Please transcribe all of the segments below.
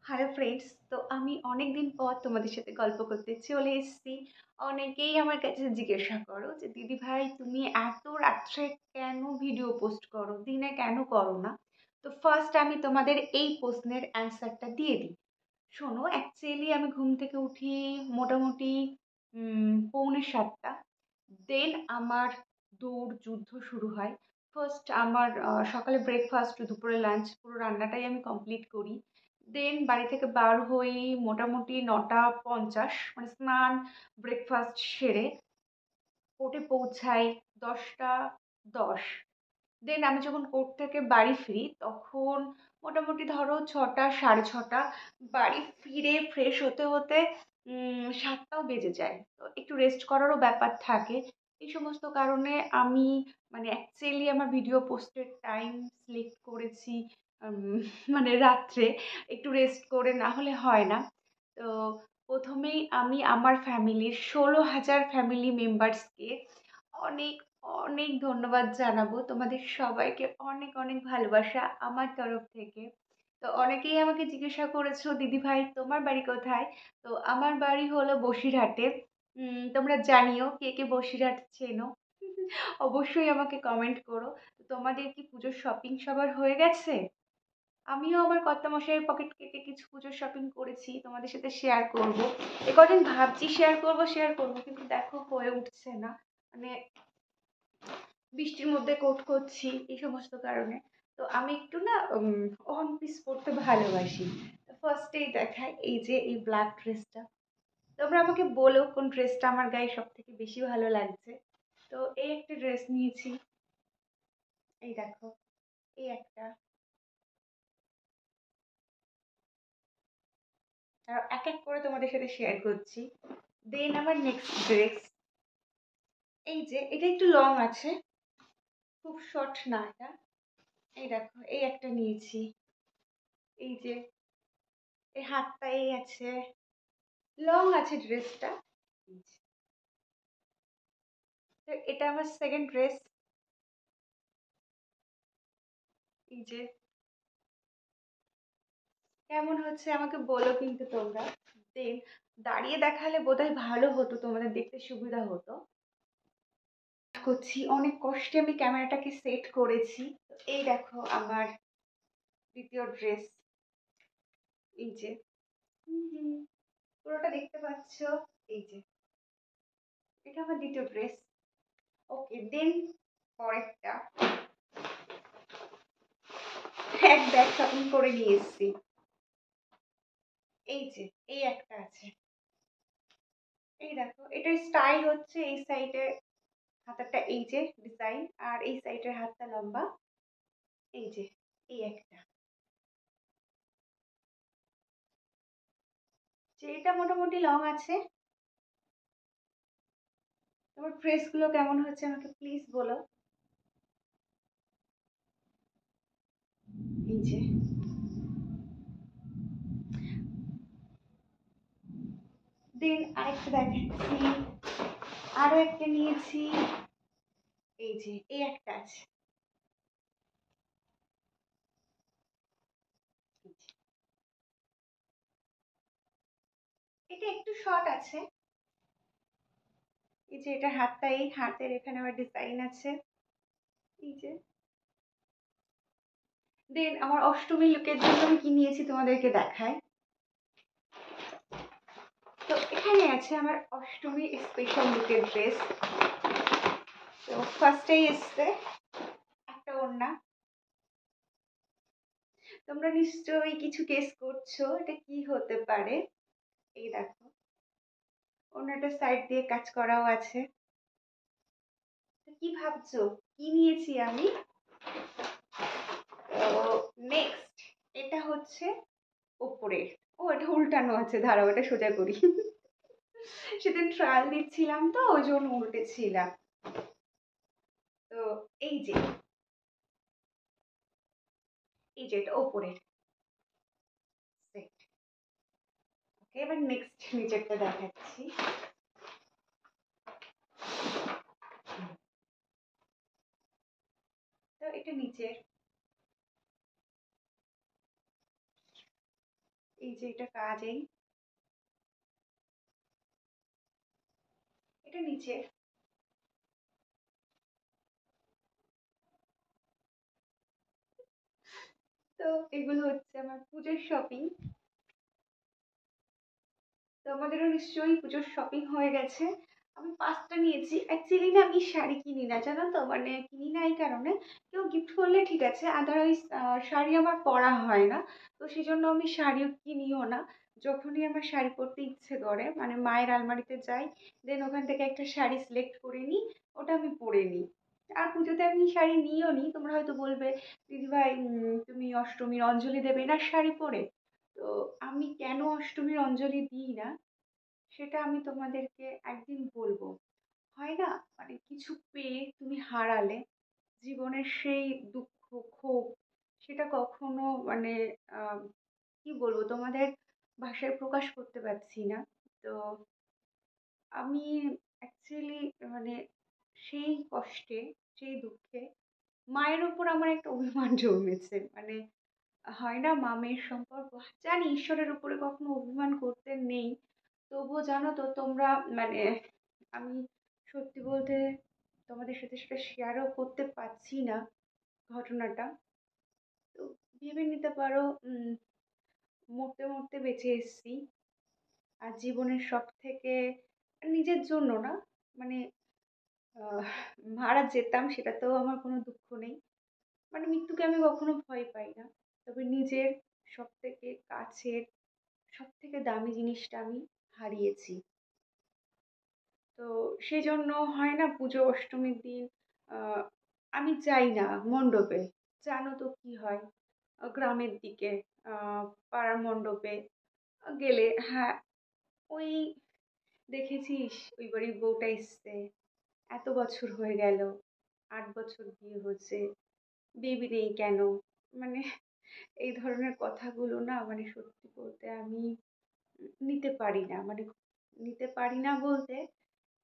Hello friends, তো আমি অনেক দিন পর তোমাদের সাথে গল্প করতে চলে এসেছি। অনেকেই আমার কাছে জিজ্ঞাসা করো যে দিদি ভাই তুমি এত রাত্রে কেন ভিডিও পোস্ট করো, দিনে কেন করো না? তো ফার্স্ট আমি তোমাদের এই প্রশ্নের অ্যান্সারটা দিয়ে দিই। শোনো, অ্যাকচুয়ালি আমি ঘুম থেকে উঠি মোটামুটি 6:45। দেন আমার দৌড় যুদ্ধ শুরু হয়। ফার্স্ট আমার সকালে ব্রেকফাস্ট, দুপুরে লাঞ্চ, পুরো রান্নাটাই আমি কমপ্লিট করি। দেন বাড়ি থেকে বার হই মোটামুটি 9:50, মানে স্নান ব্রেকফাস্ট সেরে কোর্টে পৌঁছাই 10টা 10। দেন আমি যখন কোর্ট থেকে বাড়ি ফিরি তখন মোটামুটি ধরো 6টা 6:30। বাড়ি ফিরে ফ্রেশ হতে হতে 7টাও বেজে যায়, তো একটু রেস্ট করারও ব্যাপার থাকে। এই সমস্ত কারণে আমি মানে অ্যাকচুয়ালি আমার ভিডিও পোস্টের টাইম সিলেক্ট করেছি মানে রাত্রে একটু রেস্ট করে, না হলে হয় না। তো প্রথমেই আমি আমার ফ্যামিলির 16,000 ফ্যামিলি মেম্বার্সকে অনেক অনেক ধন্যবাদ জানাবো। তোমাদের সবাইকে অনেক অনেক ভালোবাসা আমার তরফ থেকে। তো অনেকেই আমাকে জিজ্ঞাসা করেছো দিদি ভাই তোমার বাড়ি কোথায়? তো আমার বাড়ি হলো বসিরহাটে। তোমরা জানিও কে কে বসিরহাট চেনো। অবশ্যই আমাকে কমেন্ট করো। তো তোমাদের কি পুজোর শপিং সবার হয়ে গেছে? আমিও আমার কর্তামশাইয়ের পকেট কেটে কিছু পুজোর শপিং করেছি, তোমাদের সাথে শেয়ার করব। এ কদিন ভাবছি শেয়ার করব কিন্তু দেখো হয়ে উঠছে না। মানে বৃষ্টির মধ্যে কোট করছি এই সমস্ত কারণে। তো আমি একটু না ওয়ান পিস পরতে ভালোবাসি। তো ফার্স্টেই দেখাই এই যে এই ব্ল্যাক ড্রেসটা। তোমরা আমাকে বলো কোন ড্রেসটা আমার গায়ে সব থেকে বেশি ভালো লাগছে। তো এই একটা ড্রেস নিয়েছি, এই দেখো, এই একটা। আর এক এক করে তোমাদের সাথে শেয়ার করছি। দেন আমার নেক্সট ড্রেস, এই যে এটা একটু লং আছে, খুব শর্ট না এটা। এই দেখো এই একটা নিয়েছি, এই যে এই হাতটা এই আছে, লং আছে ড্রেসটা। তো এটা আমার সেকেন্ড ড্রেস, এই যে। কেমন হচ্ছে আমাকে বলো কিন্তু তোমরা। দেন দাঁড়িয়ে দেখালে বোধহয় ভালো হতো, তোমাদের দেখতে সুবিধা হতো। করছি অনেক কষ্টে আমি ক্যামেরাটাকে সেট করেছি। তো এই দেখো আমার দ্বিতীয় ড্রেস, এই যে। পুরোটা দেখতে পাচ্ছ, এই যে এটা আমার দ্বিতীয় ড্রেস। ওকে, দেন পরেরটা এক ব্যাগ শপিং করে নিয়ে এসেছি। এই যে এই একটা আছে, এই দেখো এটার স্টাইল হচ্ছে এই সাইডে হাতাটা এই যে ডিজাইন, আর এই সাইডের হাতটা লম্বা। এই যে এই একটা, যে এটা মোটামুটি লং আছে। তোমার ড্রেস গুলো কেমন হচ্ছে আমাকে প্লিজ বলো। এই যে দেন আরেকটা দেখাচ্ছি, আরো একটা নিয়েছি, এই যে এই একটা আছে। এই যে, এটা একটু শর্ট আছে। এই যে এটা হাতটা, এই হাতের এখানে আবার ডিজাইন আছে, এই যে। দেন আমার অষ্টমী লুকের জন্য আমি কি নিয়েছি তোমাদেরকে দেখাই। তো এখানে আছে আমার অষ্টমী স্পেশাল লুকের ড্রেস। তো ফার্স্টেই এসছে একটা ওড়না। তোমরা নিশ্চয়ই কিছু গেস করছো এটা কি হতে পারে। এই দেখো ওড়নাটা সাইড দিয়ে কাজ করাও আছে। তো কি ভাবছো কি নিয়েছি আমি? তো নেক্সট এটা হচ্ছে ওপরে, ও এটা উল্টানো আছে, দাঁড়াও এটা সোজা করি। সেদিন ট্রায়াল দিচ্ছিলাম তো ওই জন্য উল্টেছিলাম। তো এই যে এই যে এটা ওপরের সেট। ওকে, এবার নেক্সট নিচেরটা দেখাচ্ছি। তো এটা নিচের, এই যে এটা কাজেই, এটা নিচে। তো এগুলো হচ্ছে আমার পুজোর শপিং। তো আমাদেরও নিশ্চয়ই পুজোর শপিং হয়ে গেছে। আমি পাঁচটা নিয়েছি। অ্যাকচুয়ালি না আমি শাড়ি কিনি না, জানো তো, মানে কিনি না এই কারণে, কেউ গিফট করলে ঠিক আছে, আদারওয়াইজ শাড়ি আমার পরা হয় না। তো সেই জন্য আমি শাড়িও কিনিও না। যখনই আমার শাড়ি পরতে ইচ্ছে করে, মানে মায়ের আলমারিতে যাই, দেন ওখান থেকে একটা শাড়ি সিলেক্ট করে নিই, ওটা আমি পরে নিই। আর পুজোতে আমি শাড়ি নিয়েও নিই। তোমরা হয়তো বলবে, দিদিভাই তুমি অষ্টমীর অঞ্জলি দেবে না শাড়ি পরে? তো আমি কেন অষ্টমীর অঞ্জলি দিই না সেটা আমি তোমাদেরকে একদিন বলবো। হয় না, মানে কিছু পেয়ে তুমি হারালে, জীবনের সেই দুঃখ, ক্ষোভ, সেটা কখনো মানে কি বলবো তোমাদের, ভাষায় প্রকাশ করতে পারছি না। তো আমি অ্যাকচুয়ালি মানে সেই কষ্টে, সেই দুঃখে মায়ের ওপর আমার একটা অভিমান জন্মেছে। মানে হয় না, মা মেয়ের সম্পর্ক, জানি ঈশ্বরের উপরে কখনো অভিমান করতে নেই। তবুও জানো তো তোমরা, মানে আমি সত্যি বলতে তোমাদের সাথে সেটা শেয়ারও করতে পারছি না ঘটনাটা। তো ভেবে নিতে পারো, মরতে মরতে বেঁচে এসেছি। আর জীবনের সব থেকে, নিজের জন্য না, মানে মারা যেতাম সেটাতেও আমার কোনো দুঃখ নেই। মানে মৃত্যুকে আমি কখনো ভয় পাই না। তবে নিজের সব থেকে কাছের, সব থেকে দামি জিনিসটা আমি হারিয়েছি। তো সেই জন্য হয় না, পুজো অষ্টমীর দিন আমি যাই না মণ্ডপে। জানো তো কি হয়, গ্রামের দিকে আহ, পাড়ার মণ্ডপে গেলে, হ্যাঁ, ওই দেখেছিস ওই বাড়ির বউটা এসছে, এত বছর হয়ে গেল, 8 বছর বিয়ে হচ্ছে, বেবি নেই কেন? মানে এই ধরনের কথাগুলো না, মানে সত্যি বলতে আমি নিতে পারি না। মানে নিতে পারি না বলতে,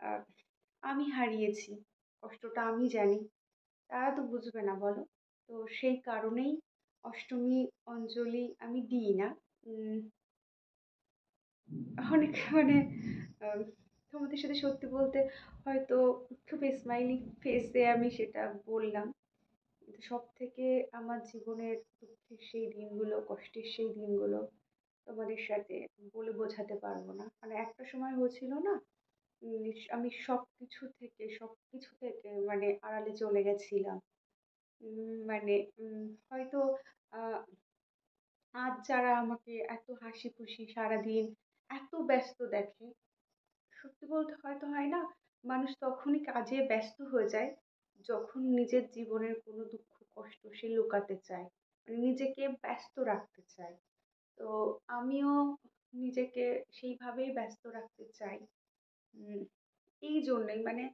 আহ, আমি হারিয়েছি, কষ্টটা আমি জানি, তারা তো বুঝবে না বলো। তো সেই কারণেই অষ্টমী অঞ্জলি আমি দিই না। উম, অনেক মানে আহ, তোমাদের সাথে সত্যি বলতে হয়তো খুব স্মাইলি ফেসে আমি সেটা বললাম, কিন্তু সব থেকে আমার জীবনের দুঃখের সেই দিনগুলো, কষ্টের সেই দিনগুলো তোমাদের সাথে বলে বোঝাতে পারবো না। মানে একটা সময় হয়েছিল না, আমি সবকিছু থেকে মানে আড়ালে চলে গেছিলাম। মানে হয়তো আহ, আজ যারা আমাকে এত হাসি খুশি সারাদিন এত ব্যস্ত দেখে, সত্যি বলতে হয়তো হয় না, মানুষ তখনই কাজে ব্যস্ত হয়ে যায় যখন নিজের জীবনের কোনো দুঃখ কষ্ট সে লুকাতে চায়, মানে নিজেকে ব্যস্ত রাখতে চায়। তো আমিও নিজেকে সেইভাবেই ব্যস্ত রাখতে চাই। উম, এই জন্যই মানে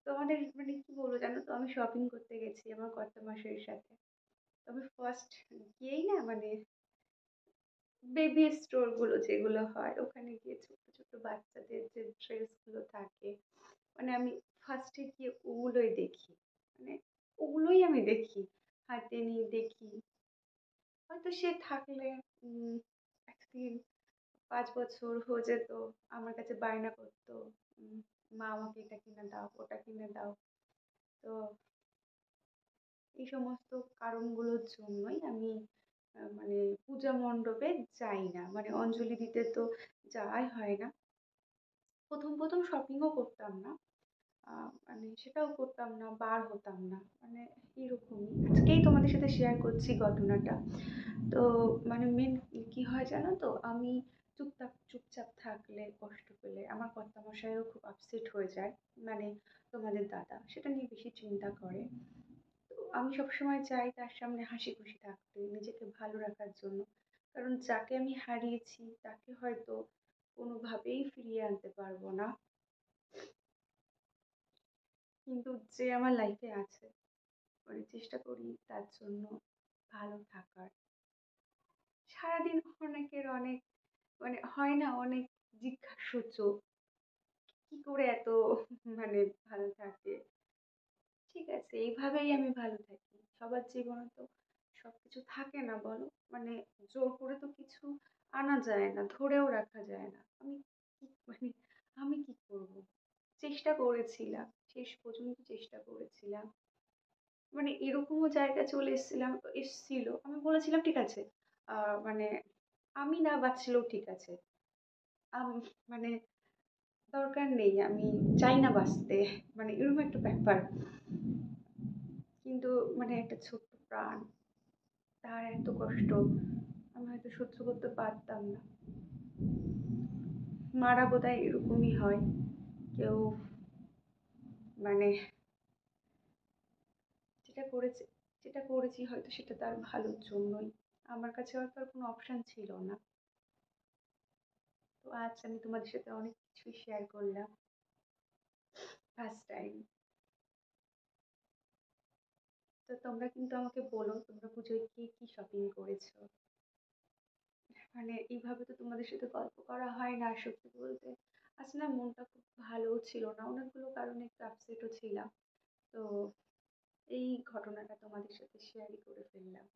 তোমাদের মানে কি বলবো, জানো তো, আমি শপিং করতে গেছি আমার কর্তামশাইয়ের সাথে। তবে ফার্স্ট গিয়েই না, মানে বেবি স্টোর গুলো যেগুলো হয় ওখানে গিয়ে ছোট ছোট বাচ্চাদের যে ড্রেস গুলো থাকে, মানে আমি ফার্স্টে গিয়ে ওগুলোই দেখি। মানে ওগুলোই আমি দেখি, হাতে নিয়ে দেখি। হয়তো সে থাকলে উম একদিন 5 বছর হয়ে যেত, আমার কাছে বায়না করতো, উম, মা আমাকে এটা কিনে দাও, ওটা কিনে দাও। তো এই সমস্ত কারণগুলোর জন্যই আমি মানে পূজা মণ্ডপে যাই না, মানে অঞ্জলি দিতে তো যাওয়াই হয় না। প্রথম প্রথম শপিংও করতাম না, মানে সেটাও করতাম না, বার হতাম না, মানে এরকমই। আজকেই তোমাদের সাথে শেয়ার করছি ঘটনাটা। তো মানে মেন কি হয় জানো তো, আমি চুপচাপ চুপচাপ থাকলে, কষ্ট পেলে আমার কর্তামশাইও খুব আপসেট হয়ে যায়। মানে তোমাদের দাদা সেটা নিয়ে বেশি চিন্তা করে। তো আমি সবসময় চাই তার সামনে হাসি খুশি থাকতে, নিজেকে ভালো রাখার জন্য। কারণ যাকে আমি হারিয়েছি তাকে হয়তো কোনোভাবেই ফিরিয়ে আনতে পারবো না, কিন্তু যে আমার লাইফে আছে, মানে চেষ্টা করি তার জন্য ভালো থাকার। সারাদিন অনেকের অনেক, মানে হয় না, অনেক জিজ্ঞাসু চোখ, কি করে এত মানে ভালো থাকে। ঠিক আছে, এইভাবেই আমি ভালো থাকি। সবার জীবনে তো সবকিছু থাকে না বলো, মানে জোর করে তো কিছু আনা যায় না, ধরেও রাখা যায় না। মানে আমি কি করব? চেষ্টা করেছিলাম, শেষ পর্যন্ত চেষ্টা করেছিলাম। মানে এরকমও জায়গা চলে এসছিল। আমি বলেছিলাম ঠিক আছে। আ মানে আমি না বাঁচলেও ঠিক আছে। আম মানে দরকার নেই। আমি চাই না বাঁচতে। মানে এরকম একটা ব্যাপার। কিন্তু মানে একটা ছোট্ট প্রাণ, তার এত কষ্ট আমি হয়তো সহ্য করতে পারতাম না। মারা বোধহয় এরকমই হয়। কেউ মানে যেটা করেছে যেটা করেছি হয়তো সেটা তার ভালোর জন্যই। আমার কাছে হয়তো আর কোনো অপশন ছিল না। তো আজ আমি তোমাদের সাথে অনেক কিছুই শেয়ার করলাম। First time. তো তোমরা কিন্তু আমাকে বলো তোমরা পুজোয় কি কি শপিং করেছো। মানে এইভাবে তো তোমাদের সাথে গল্প করা হয় না সত্যি বলতে। আজ না মনটা খুব ভালোও ছিল না, অনেকগুলো কারণে একটু আপসেটও ছিলাম। তো এই ঘটনাটা তোমাদের সাথে শেয়ারই করে ফেললাম।